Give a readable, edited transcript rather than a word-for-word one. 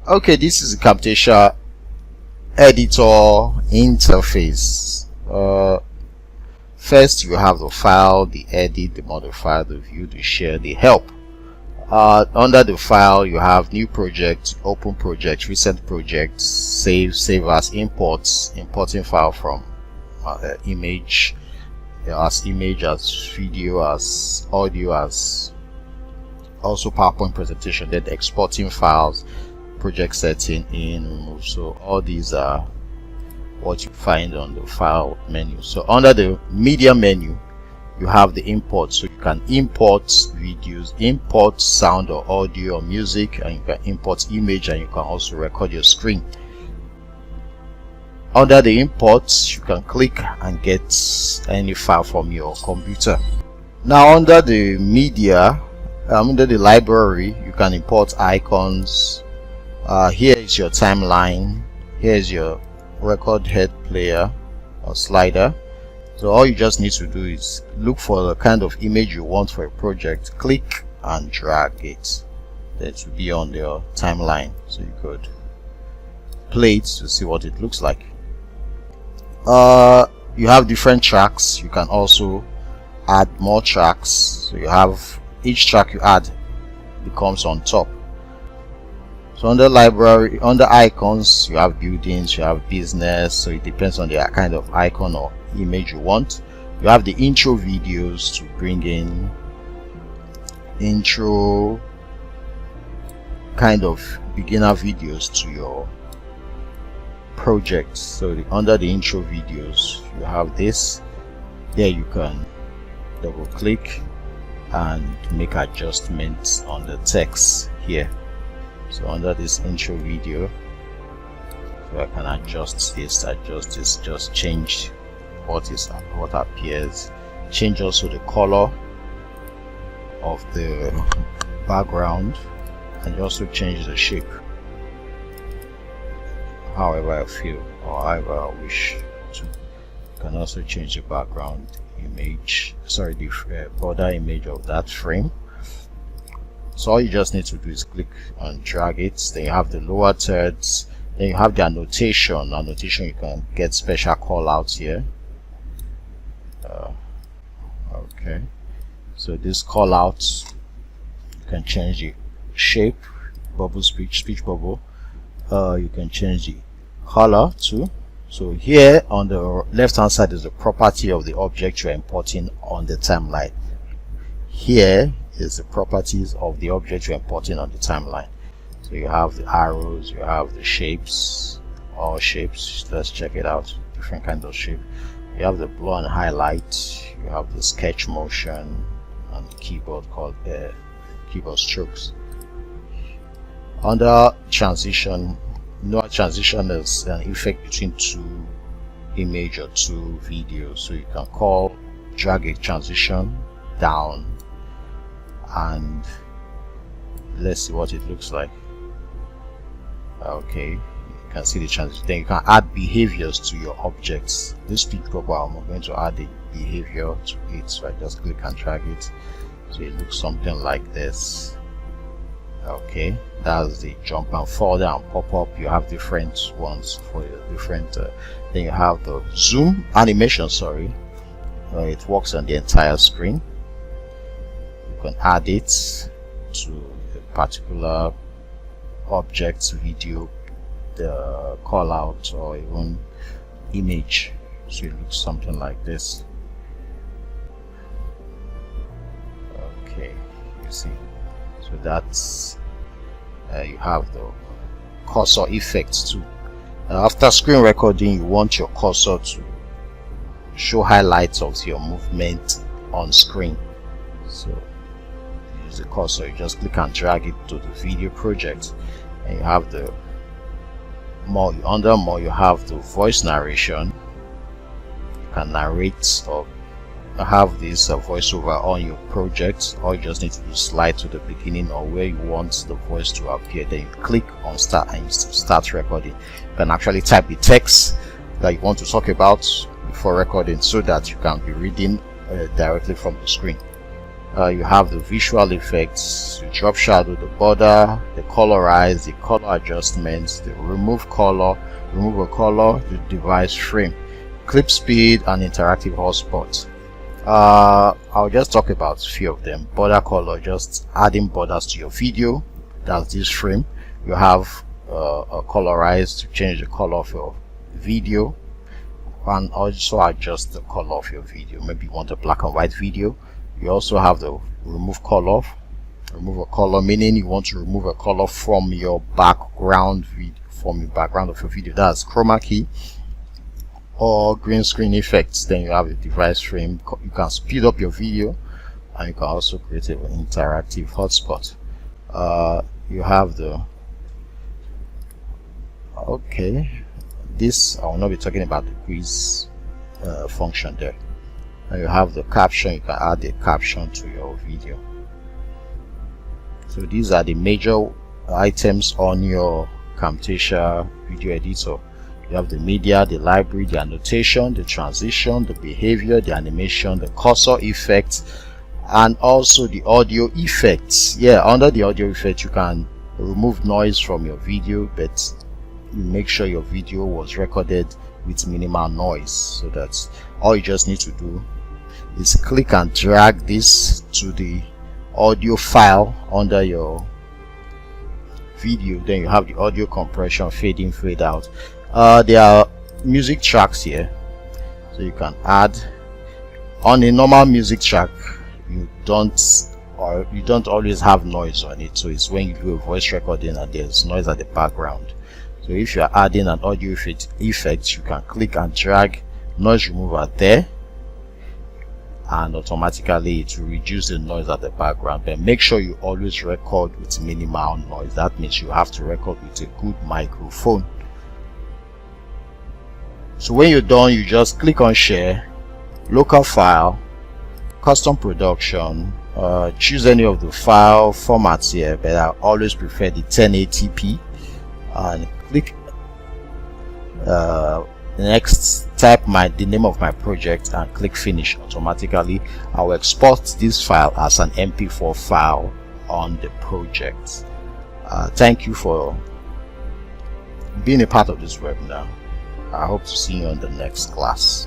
Okay, this is the Camtasia editor interface. First, you have the file, the edit, the modify, the view, the share, the help. Under the file, you have new project, open project, recent projects, save as, imports, importing file from image, as video, as audio, as also PowerPoint presentation, then exporting files, project setting, in, remove. So all these are what you find on the file menu. So under the media menu, you have the import, so you can import videos, import sound or audio or music, and you can import image, and you can also record your screen. Under the imports, you can click and get any file from your computer. Now under the media, under the library, you can import icons. Here is your timeline, here is your record head player or slider. So all you just need to do is look for the kind of image you want for a project, click and drag it. That will be on your timeline, so you could play it to see what it looks like. You have different tracks. You can also add more tracks, so you have each track you add becomes on top. So under library, under icons, you have buildings, you have business, so it depends on the kind of icon or image you want. You have the intro videos to bring in intro kind of beginner videos to your project. So under the intro videos, you have this. There you can double click and make adjustments on the text here. So under this intro video, so I can adjust this, just change what appears, change also the color of the background, and also change the shape however I feel or however I wish to. You can also change the background image, sorry, the border image of that frame. So all you just need to do is click and drag it. Then you have the lower thirds, then you have the annotation. You can get special call outs here. Okay, so this call outs, you can change the shape, bubble, speech bubble. You can change the color too. So here on the left hand side is the property of the object you're importing on the timeline. Here is the properties of the object you're importing on the timeline. So you have the arrows, you have the shapes, all shapes. Let's check it out. Different kinds of shape. You have the blur and highlight, you have the sketch motion, and the keyboard called keyboard strokes. Under transition, transition is an effect between two image or two videos. So you can call Jagged Transition down, and let's see what it looks like. Okay, you can see the transition. Then you can add behaviors to your objects. This speech bubble, I'm going to add a behavior to it, so I just click and drag it, so it looks something like this. Okay, that's the jump and fall down, pop up. You have different ones for your different then you have the zoom animation, sorry, it works on the entire screen. You can add it to a particular object, video, the call out, or even image, so it looks something like this. Okay, you see, so that's you have the cursor effects too. After screen recording, you want your cursor to show highlights of your movement on screen. So use the cursor, you just click and drag it to the video project, and you have the more. Under more, you have the voice narration. You can narrate or have this voiceover on your project. All you just need to do is slide to the beginning or where you want the voice to appear, then you click on start and you start recording. You can actually type the text that you want to talk about before recording, so that you can be reading directly from the screen. You have the visual effects, the drop shadow, the border, the colorize, the color adjustments, the remove a color, the device frame, clip speed, and interactive hotspot. I'll just talk about a few of them. Border color, just adding borders to your video. That's this frame. You have a colorize to change the color of your video, and also adjust the color of your video. Maybe you want a black and white video. You also have the remove color. Remove a color, meaning you want to remove a color from your background of your video. That's chroma key or green screen effects. Then you have a device frame. You can speed up your video, and you can also create an interactive hotspot. You have the this I will not be talking about the quiz function there. And you have the caption. You can add a caption to your video. So these are the major items on your Camtasia video editor. You have the media, the library, the annotation, the transition, the behavior, the animation, the cursor effects, and also the audio effects. Yeah, under the audio effects you can remove noise from your video, but you make sure your video was recorded with minimal noise. So that's all you just need to do is click and drag this to the audio file under your video. Then you have the audio compression, fade in, fade out. There are music tracks here, so you can add on a normal music track. You don't always have noise on it, so it's when you do a voice recording and there's noise at the background. So if you are adding an audio effect, you can click and drag noise remover there, and automatically it will reduce the noise at the background. But make sure you always record with minimal noise. That means you have to record with a good microphone. So when you're done, you just click on share, local file, custom production, choose any of the file formats here, but I always prefer the 1080p, and click next, type the name of my project and click finish. Automatically I will export this file as an MP4 file on the project. Thank you for being a part of this webinar. I hope to see you on the next class.